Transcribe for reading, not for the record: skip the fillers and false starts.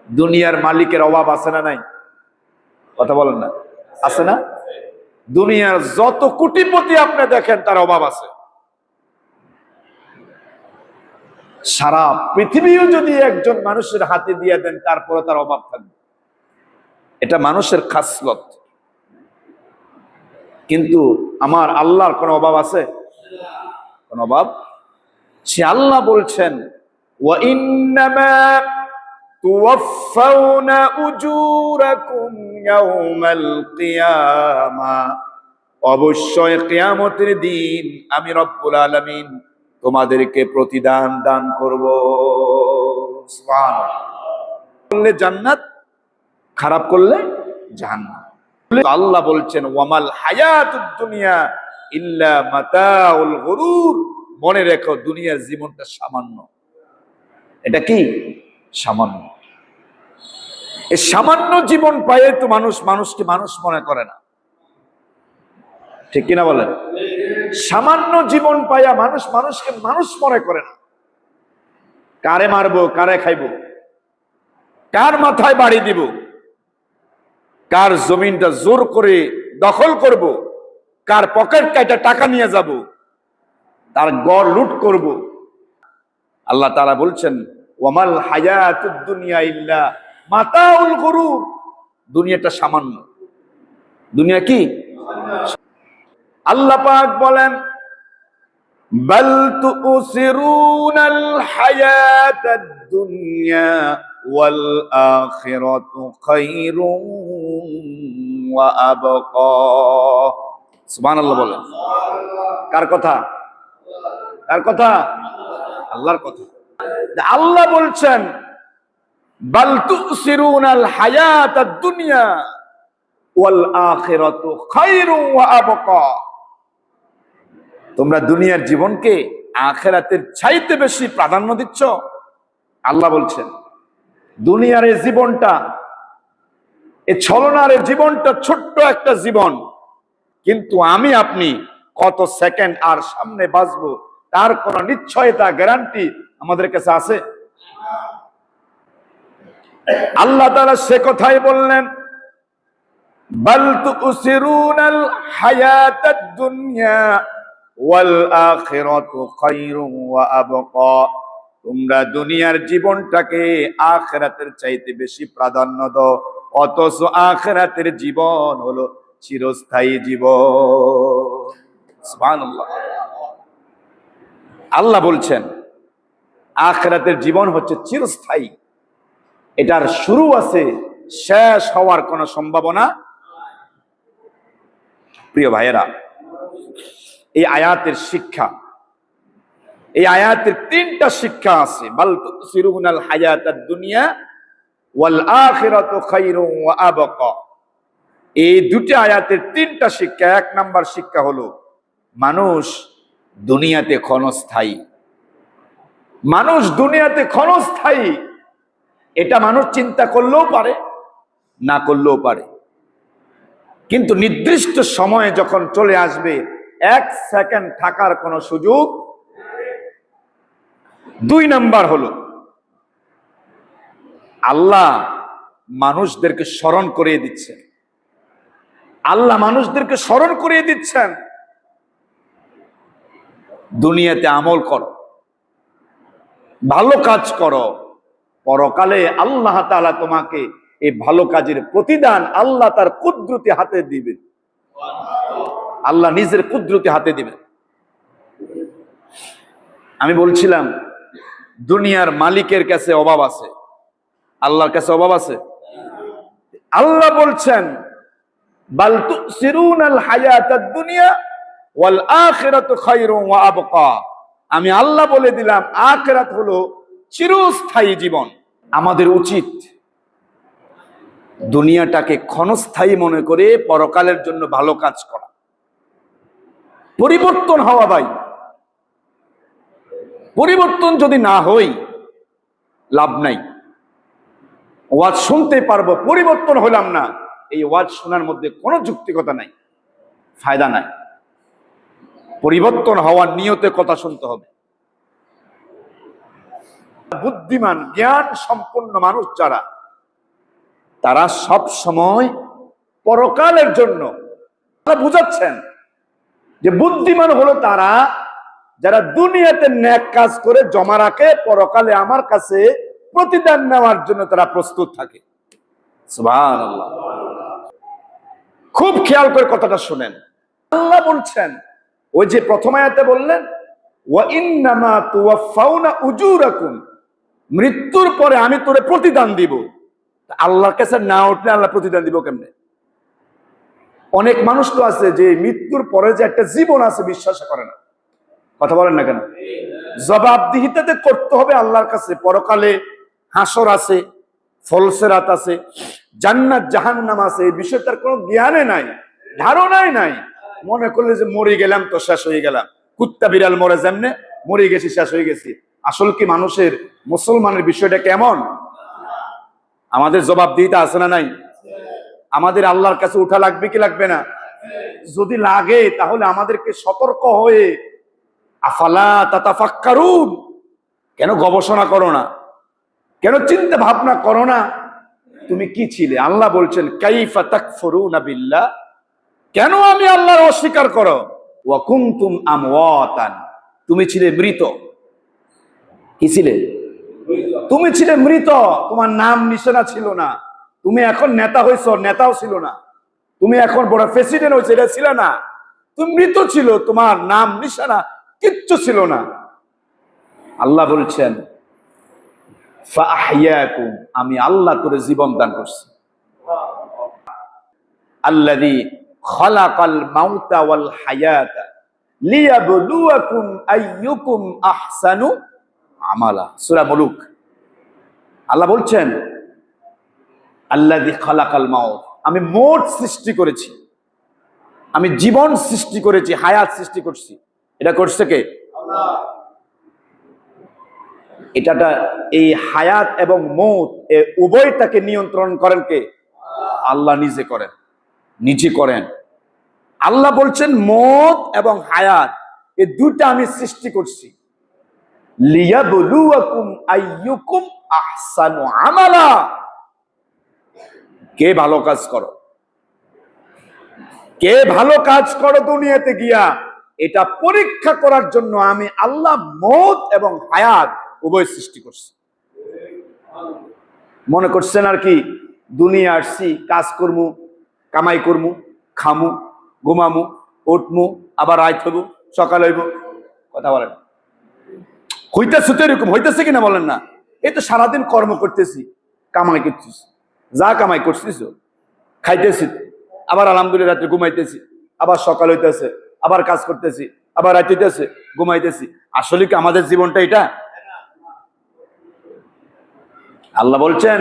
দুনিয়ার মালিকের অভাব আছে না নাই? কথা বলেন না, আছে না? দুনিয়ার যত কোটিপতি আপনি দেখেন তার অভাব আছে। সারা পৃথিবীও যদি একজন মানুষের হাতে দিয়ে দেন তারপরে তার অভাব থাকবে। এটা মানুষের খাসলত। কিন্তু আমার আল্লাহর কোন অভাব আছে? কোন অভাব? সে আল্লাহ বলছেন ওয়া ইন্নামা তুওয়াফাউনা উজুরাকুম ইয়াউমাল কিয়ামা, অবশ্যই কিয়ামতের দিন আমি রব্বুল আলামিন তোমাদেরকে প্রতিদান দান করব। সুবহানাল্লাহ। করলে জান্নাত, খারাপ করলে জাহান্নাম। আল্লাহ বলছেন ওয়ামাল হায়াতুদ দুনিয়া ইল্লা মাতাউল গুরুর, মনে রেখো দুনিয়ার জীবনটা সামান্য। এটা কি? সামান্য। এই সামান্য জীবন পায়ে তো মানুষকে মানুষ মনে করে না, ঠিক কিনা বলেন? সামান্য জীবন পাইয়া মানুষকে মানুষ মনে করে না। কারে মারবো, কারে খাইবো, কার মাথায় বাড়ি দিব, কার জমিনটা জোর করে দখল করব, কার পকেট কাটা টাকা নিয়ে যাব, তার গড় লুট করব। আল্লাহ তাআলা বলছেন ওয়ামাল হায়াতুদ দুনিয়া ইল্লা মাতাউল গুরুর, দুনিয়াটা সামান্য। দুনিয়া কি? আল্লাহ পাক বলেন বাল তুসিরুনাল হায়াতাদ দুনিয়া ওয়াল আখিরাতু খায়রুন ওয়া আবকা। সুবহানাল্লাহ বলেন। কার কথা? কার কথা? আল্লাহর কথা। আল্লাহ বলছেন বাল তুসিরুনাল হায়াতাদ দুনিয়া ওয়াল আখিরাতু খায়রুন ওয়া আবকা, তোমরা দুনিয়ার জীবনকে আখিরাতের চাইতে বেশি প্রাধান্য দিচ্ছ। আল্লাহ বলছেন দুনিয়ার এই জীবনটা, এই ছলনার এই জীবনটা ছোট্ট একটা জীবন, কিন্তু আমি আপনি কত সেকেন্ড আর সামনে বাঁচবো তার কোনো নিশ্চয়তা, গ্যারান্টি আমাদের কাছে আছে? আল্লাহ তাআলা সে কথাই বললেন বাল তুসিরুনাল হায়াতাদ দুনিয়া ওয়াল আখিরাতু খায়রুন ওয়া আবকা, তোমরা দুনিয়ার জীবনটাকে আখিরাতের চাইতে বেশি প্রাধান্য দাও, অথচ আখিরাতের জীবন হলো চিরস্থায়ী জীবন। সুবহানাল্লাহ। আল্লাহ বলছেন আখিরাতের জীবন হচ্ছে চিরস্থায়ী, এটার শুরু আছে, শেষ হওয়ার কোনো সম্ভাবনা। প্রিয় ভাইয়েরা, এই আয়াতের শিক্ষা, এই আয়াতের তিনটা শিক্ষা আছে। বাল তুসিরুনাল হায়াতাদ দুনিয়া ওয়াল আখিরাতু খায়রুন ওয়া আবকা, এই দুটি আয়াতের তিনটা শিক্ষা। এক নাম্বার শিক্ষা হলো মানুষ দুনিয়াতে ক্ষণস্থায়ী। মানুষ দুনিয়াতে ক্ষণস্থায়ী, এটা মানুষ চিন্তা করলেও পারে, না করলেও পারে, কিন্তু নির্দিষ্ট সময়ে যখন চলে আসবে এক সেকেন্ড থাকার কোনো সুযোগ। দুই নাম্বার হলো আল্লাহ মানুষদেরকে স্মরণ করিয়ে দিচ্ছেন, আল্লাহ মানুষদেরকে স্মরণ করিয়ে দিচ্ছেন দুনিয়াতে আমল করো, ভালো কাজ করো, পরকালে আল্লাহ তাআলা তোমাকে এই ভালো কাজের প্রতিদান আল্লাহ তার কুদরতি হাতে দিবেন। আল্লাহ নিজের কুদরতি হাতে দিবেন। আমি বলছিলাম দুনিয়ার মালিকের কাছে অভাব আছে, আল্লাহর কাছে অভাব আছে? আল্লাহ বলছেন বাল তুসিরুনাল হায়াতাদ দুনিয়া ওয়াল আখিরাতু খায়রুন ওয়া আবকা, আমি আল্লাহ বলে দিলাম আখিরাত হলো চিরস্থায়ী জীবন। আমাদের উচিত দুনিয়াটাকে ক্ষণস্থায়ী মনে করে পরকালের জন্য ভালো কাজ করা, পরিবর্তন হওয়া। ভাই, পরিবর্তন যদি না হই লাভ নাই। ওয়াজ শুনতে পারবো, পরিবর্তন হলাম না, এই ওয়াজ শোনার মধ্যে কোনো যুক্তিকতা নাই, ফায়দা নাই। পরিবর্তন হওয়ার নিয়তে কথা শুনতে হবে। বুদ্ধিমান জ্ঞান সম্পন্ন মানুষ যারা তারা সব সময় পরকালের জন্য বুঝাচ্ছেন যে বুদ্ধিমান হলো তারা যারা দুনিয়াতে ন্যাক কাজ করে জমা রাখে, পরকালে আমার কাছে প্রতিদান নেওয়ার জন্য তারা প্রস্তুত থাকে। সুবহানাল্লাহ। খুব খেয়াল করে কথাটা শুনেন। আল্লাহ বলছেন, ওই যে প্রথম আয়াতে বললেন ওয়া ইন্নামা তুওয়াফাউনা উজুরাকুম, মৃত্যুর পরে আমি তোরে প্রতিদান দিব। আল্লাহর কাছে না উঠলে আল্লাহ প্রতিদান দিব কেমনে? অনেক মানুষ তো আছে যে মৃত্যুর পরে যে একটা জীবন আছে বিশ্বাস করে না। কথা বলেন না কেন? জবাবদিহিতাতে করতে হবে আল্লাহর কাছে। পরকালে হাসর আছে, ফলসেরাত আছে, জান্নাত জাহান্নাম আছে, এই বিষয়ে তার কোনো জ্ঞানে নাই, ধারণাই নাই। মনে করলে যে মরে গেলাম তো শেষ হয়ে গেলাম, কুত্তা বিড়াল মরে যেমনে মরে গেছি শেষ হয়ে গেছি। আসল কি মানুষের, মুসলমানের বিষয়টা কেমন? আমাদের জবাবদিহিতা আছে না নাই? আমাদের আল্লাহর কাছে উঠা লাগবে কি লাগবে না? যদি লাগে তাহলে আমাদেরকে সতর্ক হয়ে আফালা তাতাফাক্কারুন, কেন গবেষণা করো না? কেন চিন্তা ভাবনা করো না? তুমি কি ছিলে? আল্লাহ বলছেন কাইফা তাকফুরুনা বিল্লাহ, কেন আমি আল্লাহর অস্বীকার করো? ওয়া কুনতুম আমওয়াতান, তুমি ছিলে মৃত। কি ছিলে? তুমি ছিলে মৃত, তোমার নাম নিশানা ছিল না। তুমি এখন নেতা হইছো, নেতাও ছিল না। তুমি এখন বড় প্রেসিডেন্ট হইছো, এটা ছিল না। তুমি মৃত ছিল, তোমার নাম নিশানা কিচ্ছু ছিল না। আল্লাহ বলছেন ফাআহইয়াকুম, আমি আল্লাহ তোরে জীবন দান করছি। আল্লাযী খালাকাল মাউতা ওয়াল হায়াতা লিয়াবলুয়াকুম আইয়ুকুম আহসানু আমালা। সূরা মুলুক। আল্লাহ বলছেন আল্লাযী খালাকাল মাউত, আমি মৌত সৃষ্টি করেছি, আমি জীবন সৃষ্টি করেছি, হায়াত সৃষ্টি করছি। এটা করছে কে? আল্লাহ। এটাটা এই হায়াত এবং মৌত উভয়টাকে নিয়ন্ত্রণ করেন কে? আল্লাহ নিজে করেন, নিজে করেন। আল্লাহ বলছেন মৌত এবং হায়াত এই দুইটা আমি সৃষ্টি করছি। লিয়াবলুয়াকুম আইয়ুকুম আহসানু আমালা, কে ভালো কাজ করো, কে ভালো কাজ করো দুনিয়াতে গিয়া, এটা পরীক্ষা করার জন্য আমি আল্লাহ মৌত এবং হায়াত উভয় সৃষ্টি করছি। মনে করছেন আর কি দুনিয়া আসছি কাজ করমু, কামাই করমু, খামু, ঘুমামু, উঠমু, আবার রাত হইব, সকাল হইব। কথা বলেন, হইতেছে তো এরকম হইতেছে কিনা বলেন না? এই তো সারাদিন কর্ম করতেছি, কামাই করতেছি, যা কামাই করছিস খাইতেছি, আবার আলহামদুলিল্লাহ রাত্রে ঘুমাইতেছি, আবার সকাল হইতেছে, আবার কাজ করতেছি, আবার রাত হইতেছে, ঘুমাইতেছি। আসলে কি আমাদের জীবনটা এটা? আল্লাহ বলছেন